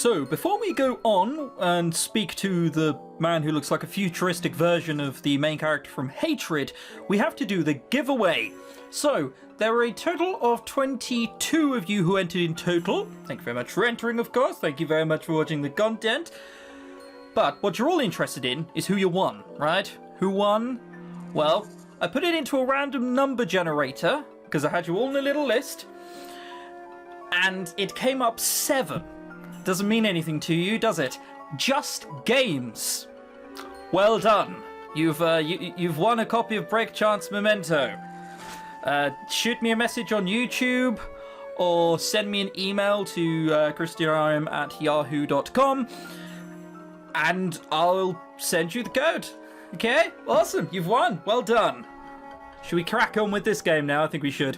So, before we go on and speak to the man who looks like a futuristic version of the main character from Hatred, we have to do the giveaway. So, there were a total of 22 of you who entered in total. Thank you very much for entering, of course. Thank you very much for watching the content. But what you're all interested in is who you won, right? Who won? Well, I put it into a random number generator, because I had you all in a little list, and it came up 7. Doesn't mean anything to you, does it? Just Games. Well done. You've won a copy of Break Chance Memento. Shoot me a message on YouTube or send me an email to ChrisTenarium@yahoo.com and I'll send you the code. Okay? Awesome. You've won. Well done. Should we crack on with this game now? I think we should.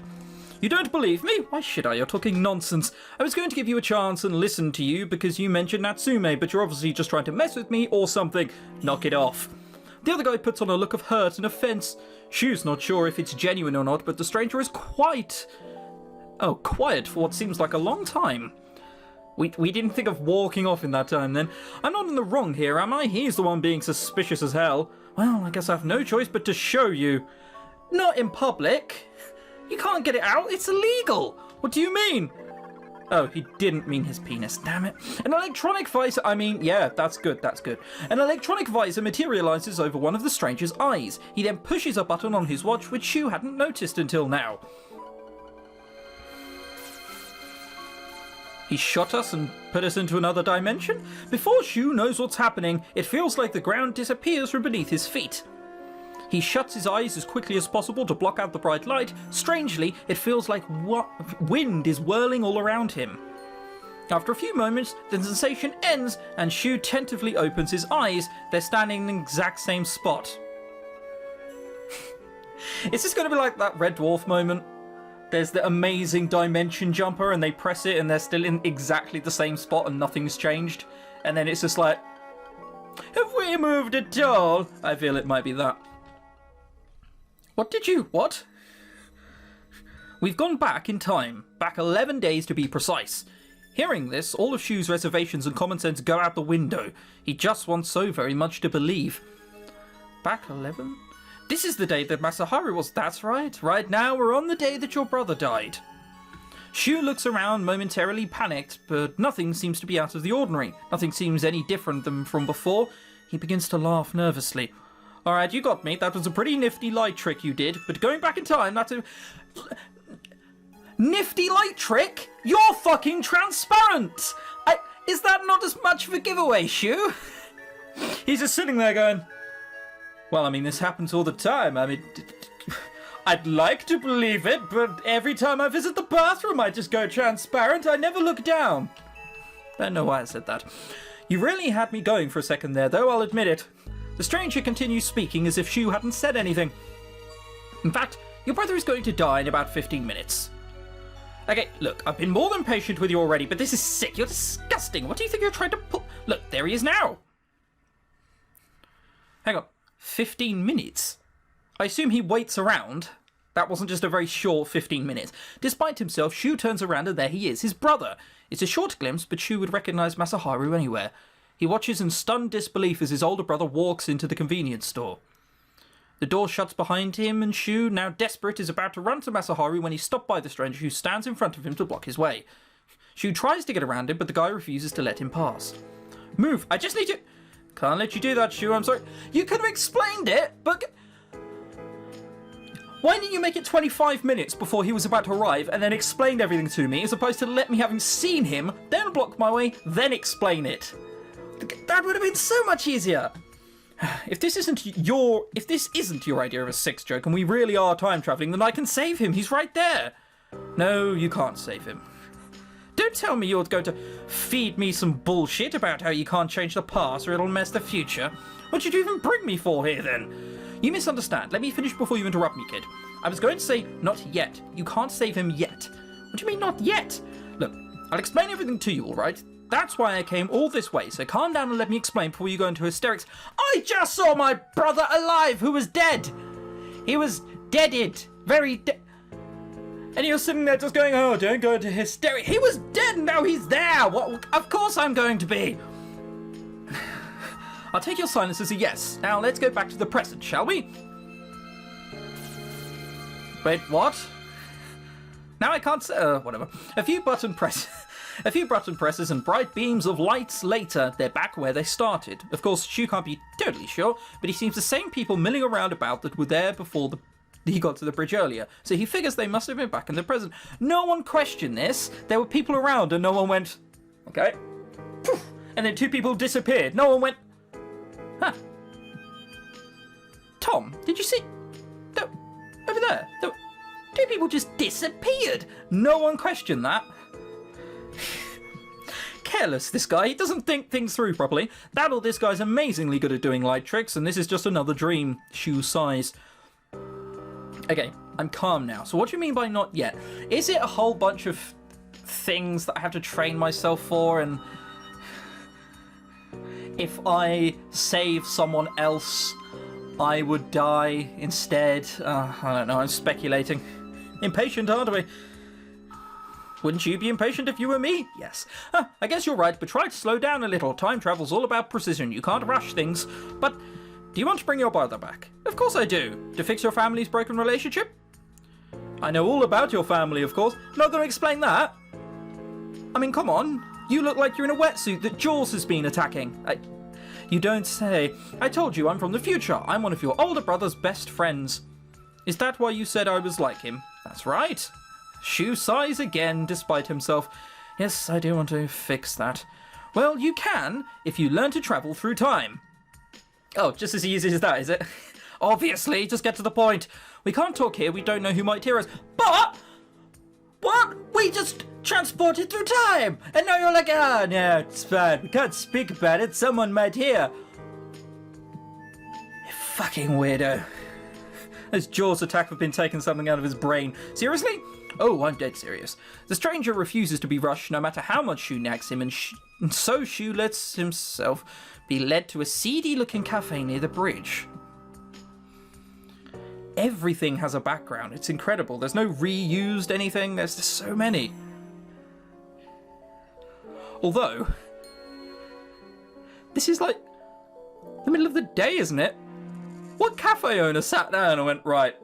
You don't believe me? Why should I? You're talking nonsense. I was going to give you a chance and listen to you because you mentioned Natsume, but you're obviously just trying to mess with me or something. Knock it off. The other guy puts on a look of hurt and offence. Shu's not sure if it's genuine or not, but the stranger is quiet for what seems like a long time. We didn't think of walking off in that time then. I'm not in the wrong here, am I? He's the one being suspicious as hell. Well, I guess I have no choice but to show you. Not in public. You can't get it out, it's illegal! What do you mean? Oh, he didn't mean his penis, damn it. An electronic visor, yeah, that's good. An electronic visor materializes over one of the stranger's eyes. He then pushes a button on his watch, which Shu hadn't noticed until now. He shot us and put us into another dimension? Before Shu knows what's happening, it feels like the ground disappears from beneath his feet. He shuts his eyes as quickly as possible to block out the bright light. Strangely, it feels like wind is whirling all around him. After a few moments, the sensation ends and Shu tentatively opens his eyes. They're standing in the exact same spot. Is this going to be like that Red Dwarf moment? There's the amazing dimension jumper and they press it and they're still in exactly the same spot and nothing's changed. And then it's just like, have we moved at all? I feel it might be that. What? We've gone back in time, back 11 days to be precise. Hearing this, all of Shu's reservations and common sense go out the window. He just wants so very much to believe. Back 11? This is the day that Masaharu was, that's right. Right now, we're on the day that your brother died. Shu looks around, momentarily panicked, but nothing seems to be out of the ordinary. Nothing seems any different than from before. He begins to laugh nervously. Alright, you got me. That was a pretty nifty light trick you did. But going back in time, that's a... Nifty light trick? You're fucking transparent! Is that not as much of a giveaway, Shu? He's just sitting there going... Well, this happens all the time. I'd like to believe it, but every time I visit the bathroom, I just go transparent. I never look down. I don't know why I said that. You really had me going for a second there, though, I'll admit it. The stranger continues speaking as if Shu hadn't said anything. In fact, your brother is going to die in about 15 minutes. Okay, look, I've been more than patient with you already, but this is sick. You're disgusting. What do you think you're trying to pull? Look, there he is now. Hang on. 15 minutes? I assume he waits around. That wasn't just a very short 15 minutes. Despite himself, Shu turns around and there he is, his brother. It's a short glimpse, but Shu would recognize Masaharu anywhere. He watches in stunned disbelief as his older brother walks into the convenience store. The door shuts behind him and Shu, now desperate, is about to run to Masaharu when he's stopped by the stranger who stands in front of him to block his way. Shu tries to get around him, but the guy refuses to let him pass. Move, I just need you... Can't let you do that, Shu, I'm sorry. You could have explained it, but... Why didn't you make it 25 minutes before he was about to arrive and then explained everything to me, as opposed to let me having seen him, then block my way, then explain it? That would have been so much easier. If this isn't your idea of a sex joke and we really are time traveling, then I can save him. He's right there. No, you can't save him. Don't tell me you're going to feed me some bullshit about how you can't change the past or it'll mess the future. What did you even bring me for here then? You misunderstand. Let me finish before you interrupt me, kid. I was going to say not yet. You can't save him yet. What do you mean not yet? Look, I'll explain everything to you, all right? That's why I came all this way, so calm down and let me explain before you go into hysterics. I just saw my brother alive who was dead. He was deaded. Very dead. And you're sitting there just going, oh, don't go into hysteria. He was dead and now he's there. What? Of course I'm going to be. I'll take your silence as a yes. Now let's go back to the present, shall we? Wait, what? Now I can't say, whatever. A few button presses and bright beams of lights later, they're back where they started. Of course, Shu can't be totally sure, but he sees the same people milling around about that were there before he got to the bridge earlier. So he figures they must have been back in the present. No one questioned this. There were people around and no one went, okay. Poof. And then two people disappeared. No one went, huh. Tom, did you see? Over there. Two people just disappeared. No one questioned that. Careless, this guy. He doesn't think things through properly. That or this guy's amazingly good at doing light tricks, and this is just another dream. Shu sighs. Okay, I'm calm now. So what do you mean by not yet? Is it a whole bunch of things that I have to train myself for, and if I save someone else, I would die instead? I don't know, I'm speculating. Impatient, aren't we? Wouldn't you be impatient if you were me? Yes. I guess you're right, but try to slow down a little. Time travel's all about precision. You can't rush things. But do you want to bring your brother back? Of course I do. To fix your family's broken relationship? I know all about your family, of course. Not going to explain that. I mean, come on. You look like you're in a wetsuit that Jaws has been attacking. You don't say. I told you I'm from the future. I'm one of your older brother's best friends. Is that why you said I was like him? That's right. Shu sighs again, despite himself. Yes, I do want to fix that. Well, you can, if you learn to travel through time. Oh, just as easy as that, is it? Obviously, just get to the point. We can't talk here, we don't know who might hear us. But, what? We just transported through time! And now you're like, no, it's fine. We can't speak about it, someone might hear. You fucking weirdo. Has Jaws' attack have been taking something out of his brain? Seriously? Oh, I'm dead serious. The stranger refuses to be rushed no matter how much Shu nags him, and so Shu lets himself be led to a seedy-looking cafe near the bridge. Everything has a background. It's incredible. There's no reused anything. There's just so many. Although, this is like the middle of the day, isn't it? What cafe owner sat down and went, right,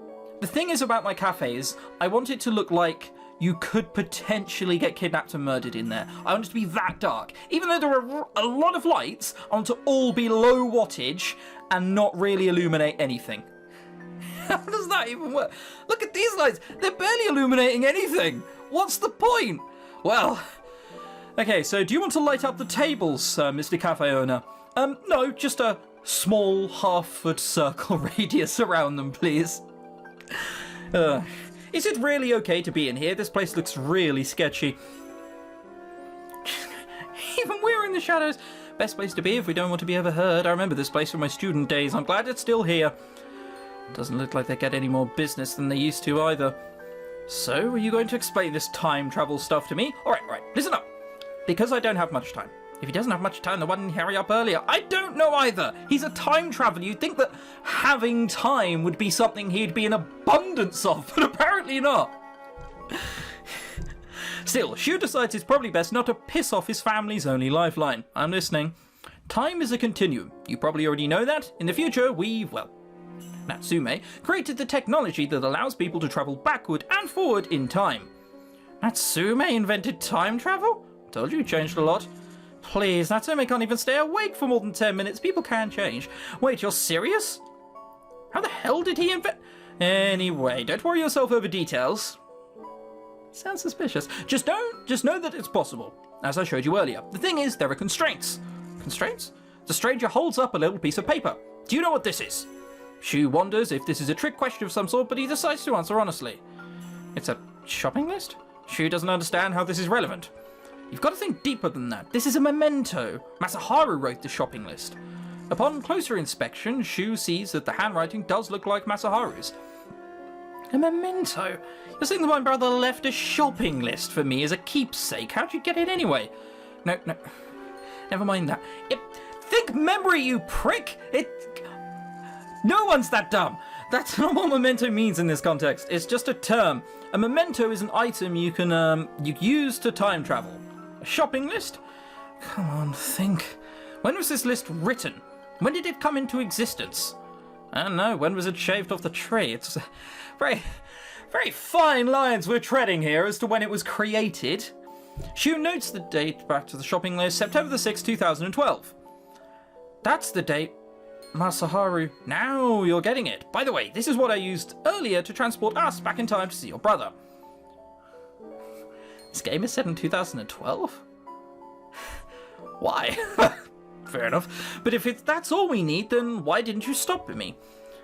the thing is about my cafes, I want it to look like you could potentially get kidnapped and murdered in there. I want it to be that dark. Even though there are a lot of lights, I want to all be low wattage and not really illuminate anything. How does that even work? Look at these lights. They're barely illuminating anything. What's the point? Well, okay, so do you want to light up the tables, Mr. Cafe owner? No, just a small half-foot circle radius around them, please. Is it really okay to be in here? This place looks really sketchy. Even we're in the shadows. Best place to be if we don't want to be overheard. I remember this place from my student days. I'm glad it's still here. Doesn't look like they get any more business than they used to either. So, are you going to explain this time travel stuff to me? Alright, listen up. Because I don't have much time. If he doesn't have much time, then why didn't he hurry up earlier? I don't know either. He's a time traveler. You'd think that having time would be something he'd be in abundance of, but apparently not. Still, Shu decides it's probably best not to piss off his family's only lifeline. I'm listening. Time is a continuum. You probably already know that. In the future, Natsume created the technology that allows people to travel backward and forward in time. Natsume invented time travel? Told you, changed a lot. Please, Natsume can't even stay awake for more than 10 minutes. People can change. Wait, you're serious? How the hell did he invent... Anyway, don't worry yourself over details. Sounds suspicious. Just know that it's possible, as I showed you earlier. The thing is, there are constraints. Constraints? The stranger holds up a little piece of paper. Do you know what this is? Shu wonders if this is a trick question of some sort, but he decides to answer honestly. It's a shopping list? Shu doesn't understand how this is relevant. You've got to think deeper than that. This is a memento. Masaharu wrote the shopping list. Upon closer inspection, Shu sees that the handwriting does look like Masaharu's. A memento? You're saying that my brother left a shopping list for me as a keepsake. How'd you get it anyway? No. Never mind that. Think memory, you prick! No one's that dumb. That's not what memento means in this context. It's just a term. A memento is an item you can you use to time travel. A shopping list? Come on, think. When was this list written? When did it come into existence? I don't know. When was it shaved off the tree? It's very, very fine lines we're treading here as to when it was created. Shu notes the date back to the shopping list, September the 6th, 2012. That's the date. Masaharu, now you're getting it. By the way, this is what I used earlier to transport us back in time to see your brother. This game is set in 2012? Why? Fair enough. But if that's all we need, then why didn't you stop me?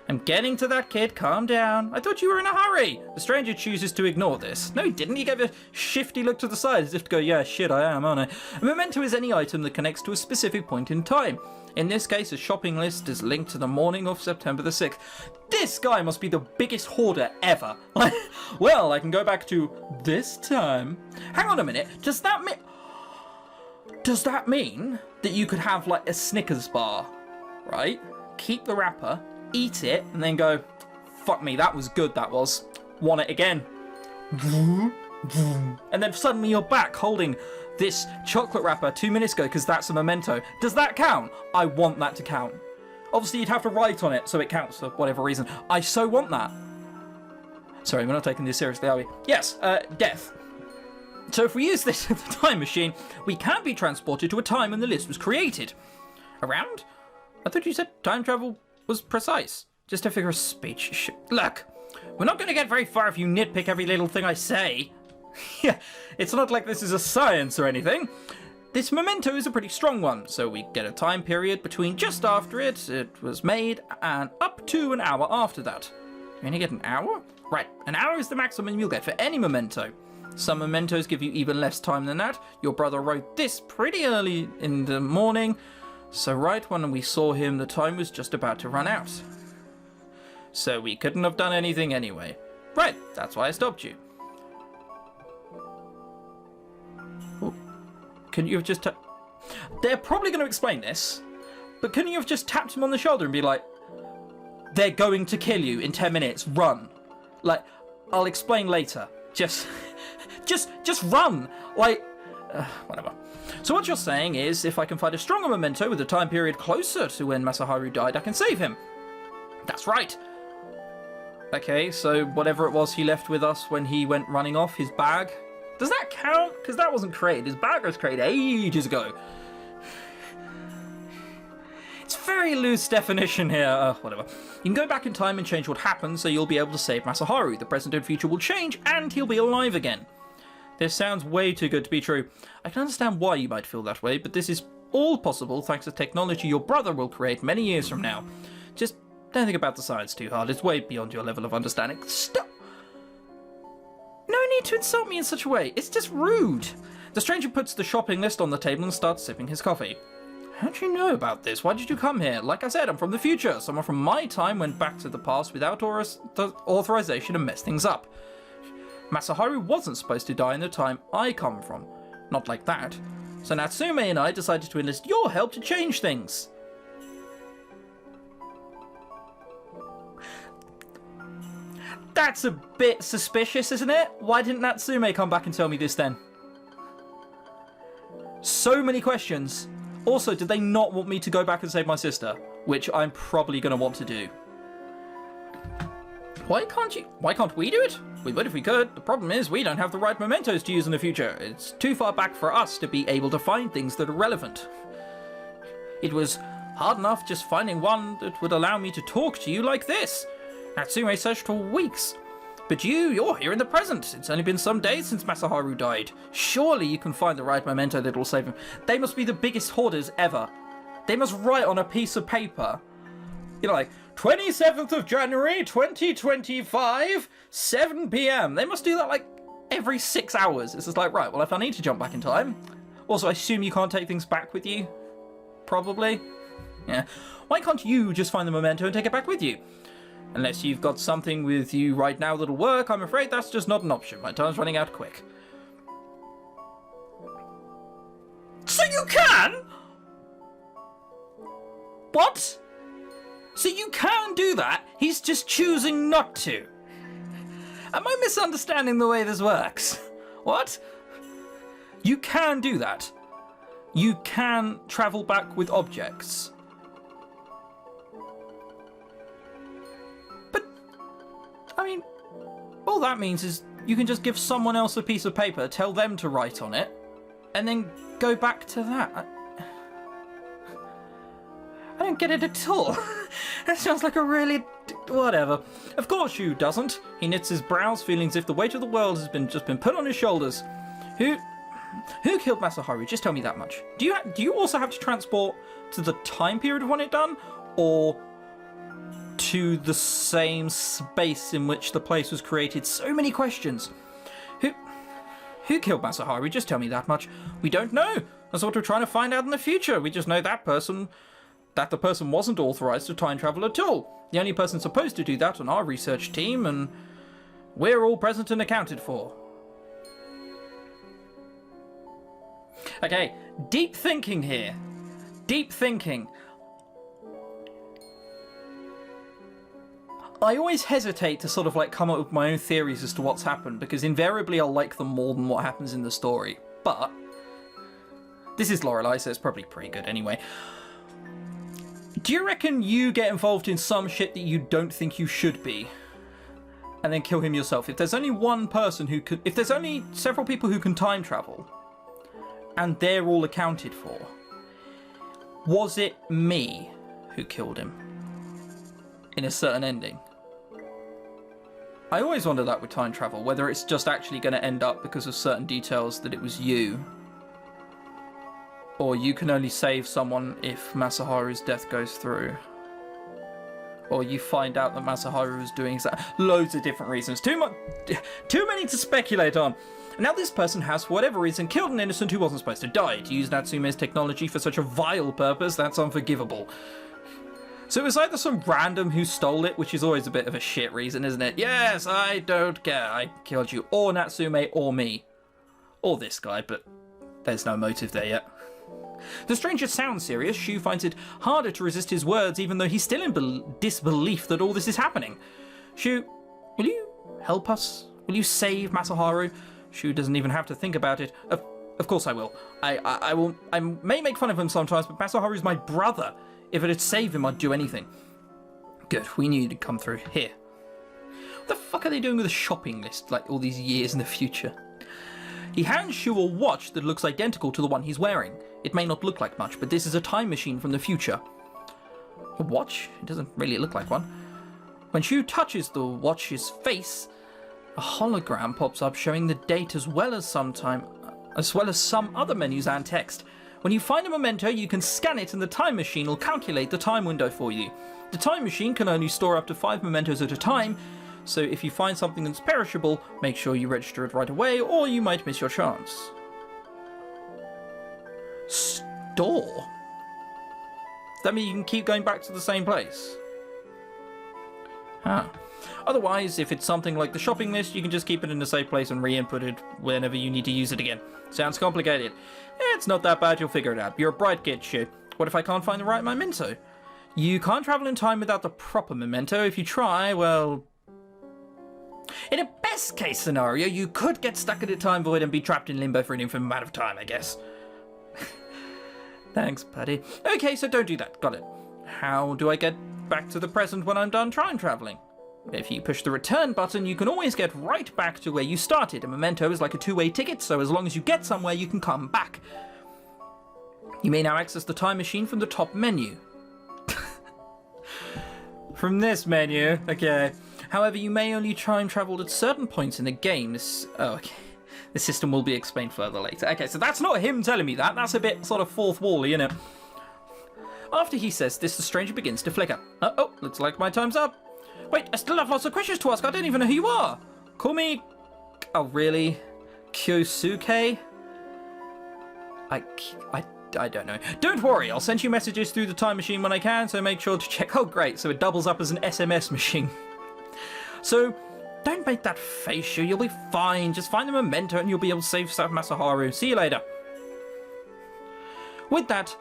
I'm getting to that, kid. Calm down. I thought you were in a hurry. The stranger chooses to ignore this. No, he didn't. He gave a shifty look to the side as if to go, yeah, shit, I am, aren't I? A memento is any item that connects to a specific point in time. In this case, a shopping list is linked to the morning of September the 6th. This guy must be the biggest hoarder ever. Well, I can go back to this time. Hang on a minute. Does that mean that you could have like a Snickers bar, right? Keep the wrapper, eat it, and then go, fuck me, that was good, that was. Want it again. And then suddenly you're back holding this chocolate wrapper 2 minutes ago because that's a memento. Does that count? I want that to count. Obviously, you'd have to write on it so it counts for whatever reason. I so want that. Sorry, we're not taking this seriously, are we? Yes, death. So if we use this in the time machine, we can be transported to a time when the list was created. Around? I thought you said time travel was precise. Just a figure of speech. Look, we're not going to get very far if you nitpick every little thing I say. Yeah, it's not like this is a science or anything. This memento is a pretty strong one, so we get a time period between just after it was made and up to an hour after that. You only get an hour? Right, an hour is the maximum you'll get for any memento. Some mementos give you even less time than that. Your brother wrote this pretty early in the morning, so right when we saw him, the time was just about to run out. So we couldn't have done anything anyway. Right, that's why I stopped you. Couldn't you have just... They're probably going to explain this, but couldn't you have just tapped him on the shoulder and be like, they're going to kill you in 10 minutes, run. Like, I'll explain later. Just run. Like, whatever. So what you're saying is, if I can find a stronger memento with a time period closer to when Masaharu died, I can save him. That's right. Okay, so whatever it was he left with us when he went running off, his bag... Does that count? Because that wasn't created. His bag was created ages ago. It's very loose definition here. Whatever. You can go back in time and change what happened, so you'll be able to save Masaharu. The present and future will change, and he'll be alive again. This sounds way too good to be true. I can understand why you might feel that way, but this is all possible thanks to technology your brother will create many years from now. Just don't think about the science too hard. It's way beyond your level of understanding. Stop! No need to insult me in such a way. It's just rude. The stranger puts the shopping list on the table and starts sipping his coffee. How'd you know about this? Why did you come here? Like I said, I'm from the future. Someone from my time went back to the past without authorization and messed things up. Masaharu wasn't supposed to die in the time I come from. Not like that. So Natsume and I decided to enlist your help to change things. That's a bit suspicious, isn't it? Why didn't Natsume come back and tell me this then? So many questions. Also, did they not want me to go back and save my sister? Which I'm probably going to want to do. Why can't we do it? We would if we could. The problem is we don't have the right mementos to use in the future. It's too far back for us to be able to find things that are relevant. It was hard enough just finding one that would allow me to talk to you like this. Natsume searched for weeks. But you're here in the present. It's only been some days since Masaharu died. Surely you can find the right memento that will save him. They must be the biggest hoarders ever. They must write on a piece of paper, you know, like, 27th of January, 2025, 7 p.m. They must do that, like, every 6 hours. It's just like, right, well, if I need to jump back in time. Also, I assume you can't take things back with you. Probably. Yeah. Why can't you just find the memento and take it back with you? Unless you've got something with you right now that'll work, I'm afraid that's just not an option. My time's running out quick. So you can? What? So you can do that, he's just choosing not to. Am I misunderstanding the way this works? What? You can do that. You can travel back with objects. But, I mean, all that means is you can just give someone else a piece of paper, tell them to write on it, and then go back to that. I don't get it at all. That sounds like a really... whatever. Of course Shu doesn't. He knits his brows, feeling as if the weight of the world has just been put on his shoulders. Who killed Masaharu? Just tell me that much. Do you also have to transport to the time period of when it done? Or to the same space in which the place was created? So many questions. Who killed Masaharu? Just tell me that much. We don't know. That's what we're trying to find out in the future. We just know that the person wasn't authorized to time travel at all. The only person supposed to do that on our research team, and we're all present and accounted for. Okay, deep thinking here. Deep thinking. I always hesitate to sort of like come up with my own theories as to what's happened, because invariably I'll like them more than what happens in the story. But this is Lorelei, so it's probably pretty good anyway. Do you reckon you get involved in some shit that you don't think you should be, and then kill him yourself? If there's only one person who could, if there's only several people who can time travel, and they're all accounted for, was it me who killed him in a certain ending? I always wonder that with time travel, whether it's just actually going to end up because of certain details that it was you. Or you can only save someone if Masaharu's death goes through. Or you find out that Masaharu is doing that. Loads of different reasons. Too many to speculate on. Now this person has, for whatever reason, killed an innocent who wasn't supposed to die. To use Natsume's technology for such a vile purpose, that's unforgivable. So it was either some random who stole it, which is always a bit of a shit reason, isn't it? Yes, I don't care, I killed you. Or Natsume, or me. Or this guy, but there's no motive there yet. The stranger sounds serious. Shu finds it harder to resist his words, even though he's still in disbelief that all this is happening. Shu, will you help us? Will you save Masaharu? Shu doesn't even have to think about it. Of course I will. I will. I may make fun of him sometimes, but Masaharu's my brother. If it'd save him, I'd do anything. Good, we knew you'd come through. Here. What the fuck are they doing with a shopping list, like all these years in the future? He hands Shu a watch that looks identical to the one he's wearing. It may not look like much, but this is a time machine from the future. A watch? It doesn't really look like one. When Shu touches the watch's face, a hologram pops up showing the date as well as some other menus and text. When you find a memento, you can scan it and the time machine will calculate the time window for you. The time machine can only store up to 5 mementos at a time, so if you find something that's perishable, make sure you register it right away or you might miss your chance. Store? Does that mean you can keep going back to the same place? Huh. Otherwise, if it's something like the shopping list, you can just keep it in the safe place and re-input it whenever you need to use it again. Sounds complicated. It's not that bad, you'll figure it out. You're a bright kid, Shu. What if I can't find the right memento? You can't travel in time without the proper memento. If you try, well... in a best case scenario, you could get stuck in a time void and be trapped in limbo for an infinite amount of time, I guess. Thanks, buddy. Okay, so don't do that. Got it. How do I get back to the present when I'm done time traveling? If you push the return button, you can always get right back to where you started. A memento is like a two-way ticket, so as long as you get somewhere, you can come back. You may now access the time machine from the top menu. From this menu? Okay. However, you may only time travel at certain points in the game. Okay. The system will be explained further later. Okay, so that's not him telling me that. That's a bit sort of fourth wall-y, isn't it? After he says this, the stranger begins to flicker. Oh, looks like my time's up. Wait, I still have lots of questions to ask. I don't even know who you are. Call me... oh, really? Kyosuke? I don't know. Don't worry, I'll send you messages through the time machine when I can, so make sure to check. Oh, great, so it doubles up as an SMS machine. So, don't make that face, Shu. You'll be fine. Just find the memento and you'll be able to save Masaharu. See you later. With that,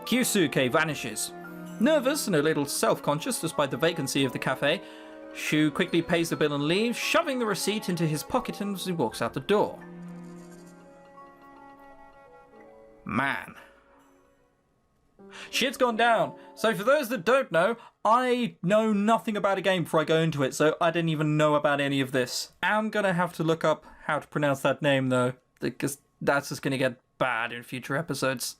Kyosuke vanishes. Nervous and a little self-conscious despite the vacancy of the cafe, Shu quickly pays the bill and leaves, shoving the receipt into his pocket as he walks out the door. Man. Shit's gone down. So for those that don't know, I know nothing about a game before I go into it, so I didn't even know about any of this. I'm gonna have to look up how to pronounce that name though, because that's just gonna get bad in future episodes.